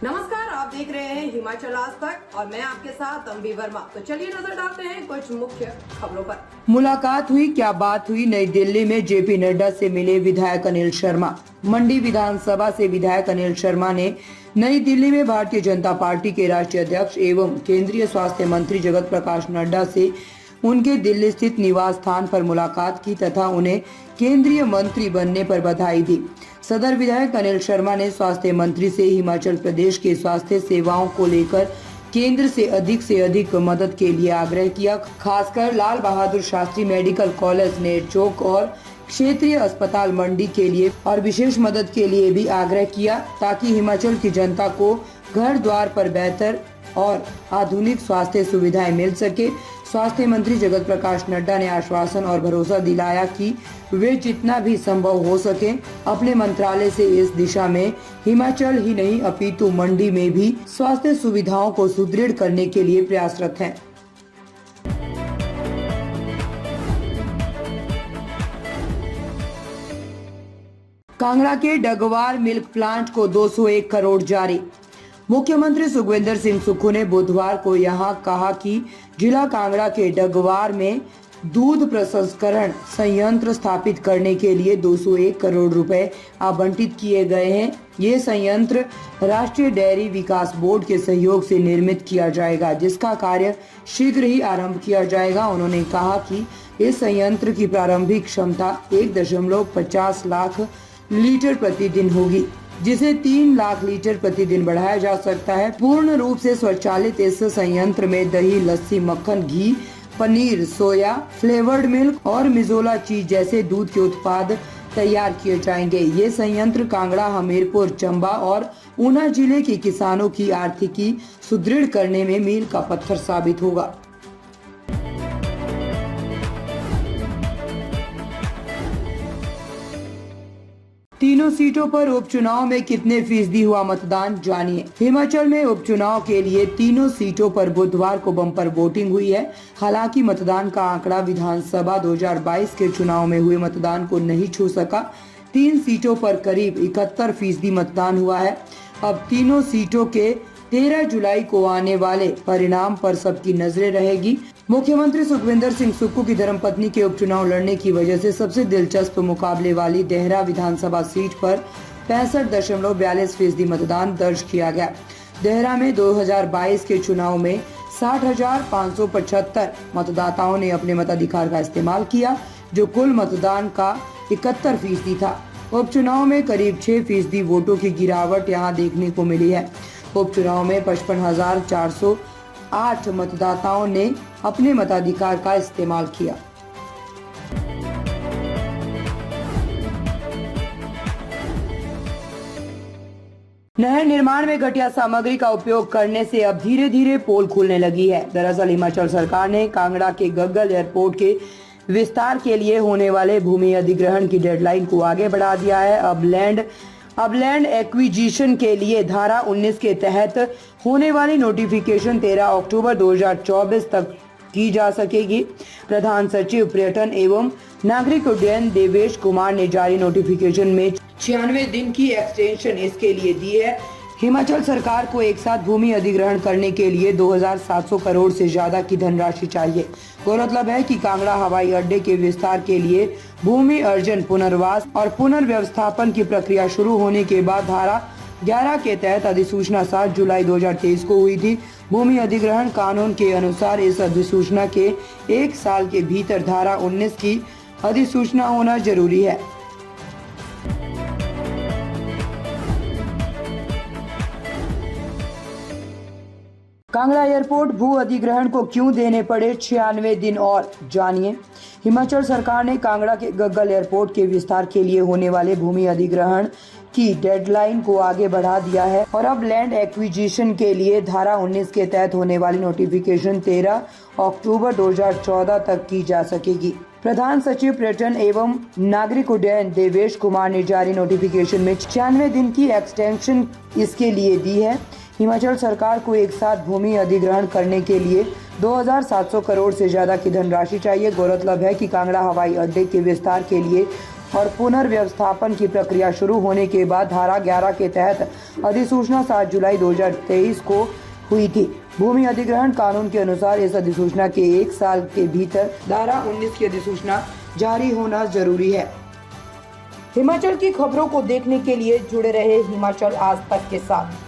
नमस्कार, आप देख रहे हैं हिमाचल आज तक और मैं आपके साथ अम्बी वर्मा। तो चलिए नजर डालते हैं कुछ मुख्य खबरों पर। मुलाकात हुई, क्या बात हुई। नई दिल्ली में जेपी नड्डा से मिले विधायक अनिल शर्मा। मंडी विधानसभा से विधायक अनिल शर्मा ने नई दिल्ली में भारतीय जनता पार्टी के राष्ट्रीय अध्यक्ष एवं केंद्रीय स्वास्थ्य मंत्री जगत प्रकाश नड्डा से उनके दिल्ली स्थित निवास स्थान पर मुलाकात की तथा उन्हें केंद्रीय मंत्री बनने पर बधाई दी। सदर विधायक अनिल शर्मा ने स्वास्थ्य मंत्री से हिमाचल प्रदेश के स्वास्थ्य सेवाओं को लेकर केंद्र से अधिक मदद के लिए आग्रह किया। खासकर लाल बहादुर शास्त्री मेडिकल कॉलेज नेर चौक और क्षेत्रीय अस्पताल मंडी के लिए और विशेष मदद के लिए भी आग्रह किया, ताकि हिमाचल की जनता को घर द्वार पर बेहतर और आधुनिक स्वास्थ्य सुविधाएं मिल सके। स्वास्थ्य मंत्री जगत प्रकाश नड्डा ने आश्वासन और भरोसा दिलाया कि वे जितना भी संभव हो सके अपने मंत्रालय से इस दिशा में हिमाचल ही नहीं अपितु मंडी में भी स्वास्थ्य सुविधाओं को सुदृढ़ करने के लिए प्रयासरत हैं। कांगड़ा के डगवार मिल्क प्लांट को 201 करोड़ जारी। मुख्यमंत्री सुखविंदर सिंह सुक्खू ने बुधवार को यहां कहा कि जिला कांगड़ा के डगवार में दूध प्रसंस्करण संयंत्र स्थापित करने के लिए 201 करोड़ रुपए आवंटित किए गए हैं। ये संयंत्र राष्ट्रीय डेयरी विकास बोर्ड के सहयोग से निर्मित किया जाएगा, जिसका कार्य शीघ्र ही आरंभ किया जाएगा। उन्होंने कहा कि इस संयंत्र की प्रारंभिक क्षमता 1.50 लाख लीटर प्रतिदिन होगी, जिसे 3 लाख लीटर प्रतिदिन बढ़ाया जा सकता है। पूर्ण रूप से स्वचालित इस संयंत्र में दही, लस्सी, मक्खन, घी, पनीर, सोया, फ्लेवर्ड मिल्क और मिजोला चीज जैसे दूध के उत्पाद तैयार किए जाएंगे। ये संयंत्र कांगड़ा, हमीरपुर, चंबा और ऊना जिले के किसानों की आर्थिकी सुदृढ़ करने में मील का पत्थर साबित होगा। तीनों सीटों पर उपचुनाव में कितने फीसदी हुआ मतदान, जानिए। हिमाचल में उपचुनाव के लिए तीनों सीटों पर बुधवार को बम्पर वोटिंग हुई है। हालांकि मतदान का आंकड़ा विधानसभा 2022 के चुनाव में हुए मतदान को नहीं छू सका। 3 सीटों पर करीब 71% मतदान हुआ है। अब तीनों सीटों के 13 जुलाई को आने वाले परिणाम पर सबकी नजरें रहेगी। मुख्यमंत्री सुखविंदर सिंह सुक्खू की धर्मपत्नी के उपचुनाव लड़ने की वजह से सबसे दिलचस्प मुकाबले वाली देहरा विधानसभा सीट पर 65.42% मतदान दर्ज किया गया। देहरा में 2022 के चुनाव में 60,575 मतदाताओं ने अपने मताधिकार का इस्तेमाल किया, जो कुल मतदान का 71% था। उपचुनाव में करीब 6% वोटों की गिरावट यहाँ देखने को मिली है। उपचुनाव में 55,408 मतदाताओं ने अपने मताधिकार का इस्तेमाल किया। नहर निर्माण में घटिया सामग्री का उपयोग करने से अब धीरे धीरे पोल खुलने लगी है। दरअसल हिमाचल सरकार ने कांगड़ा के गग्गल एयरपोर्ट के विस्तार के लिए होने वाले भूमि अधिग्रहण की डेडलाइन को आगे बढ़ा दिया है। अब लैंड एक्विजिशन के लिए धारा 19 के तहत होने वाली नोटिफिकेशन 13 अक्टूबर 2024 तक की जा सकेगी। प्रधान सचिव पर्यटन एवं नागरिक उड्डयन देवेश कुमार ने जारी नोटिफिकेशन में 96 दिन की एक्सटेंशन इसके लिए दी है। हिमाचल सरकार को एक साथ भूमि अधिग्रहण करने के लिए 2,700 करोड़ से ज्यादा की धनराशि चाहिए। गौरतलब है कि कांगड़ा हवाई अड्डे के विस्तार के लिए भूमि अर्जन, पुनर्वास और पुनर्व्यवस्थापन की प्रक्रिया शुरू होने के बाद धारा 11 के तहत अधिसूचना 7 जुलाई 2023 को हुई थी। भूमि अधिग्रहण कानून के अनुसार इस अधिसूचना के 1 साल के भीतर धारा 19 की अधिसूचना होना जरूरी है। कांगड़ा एयरपोर्ट भू अधिग्रहण को क्यों देने पड़े 96 दिन और, जानिए। हिमाचल सरकार ने कांगड़ा के गग्गल एयरपोर्ट के विस्तार के लिए होने वाले भूमि अधिग्रहण की डेडलाइन को आगे बढ़ा दिया है और अब लैंड एक्विजिशन के लिए धारा 19 के तहत होने वाली नोटिफिकेशन 13 अक्टूबर 2014 तक की जा सकेगी। प्रधान सचिव पर्यटन एवं नागरिक उड्डयन देवेश कुमार ने जारी नोटिफिकेशन में 96 दिन की एक्सटेंशन इसके लिए दी है। हिमाचल सरकार को एक साथ भूमि अधिग्रहण करने के लिए 2700 करोड़ से ज्यादा की धनराशि चाहिए। गौरतलब है कि कांगड़ा हवाई अड्डे के विस्तार के लिए और पुनर्व्यवस्थापन की प्रक्रिया शुरू होने के बाद धारा 11 के तहत अधिसूचना 7 जुलाई 2023 को हुई थी। भूमि अधिग्रहण कानून के अनुसार इस अधिसूचना के 1 साल के भीतर धारा 19 की अधिसूचना जारी होना जरूरी है। हिमाचल की खबरों को देखने के लिए जुड़े रहे हिमाचल आज तक के साथ।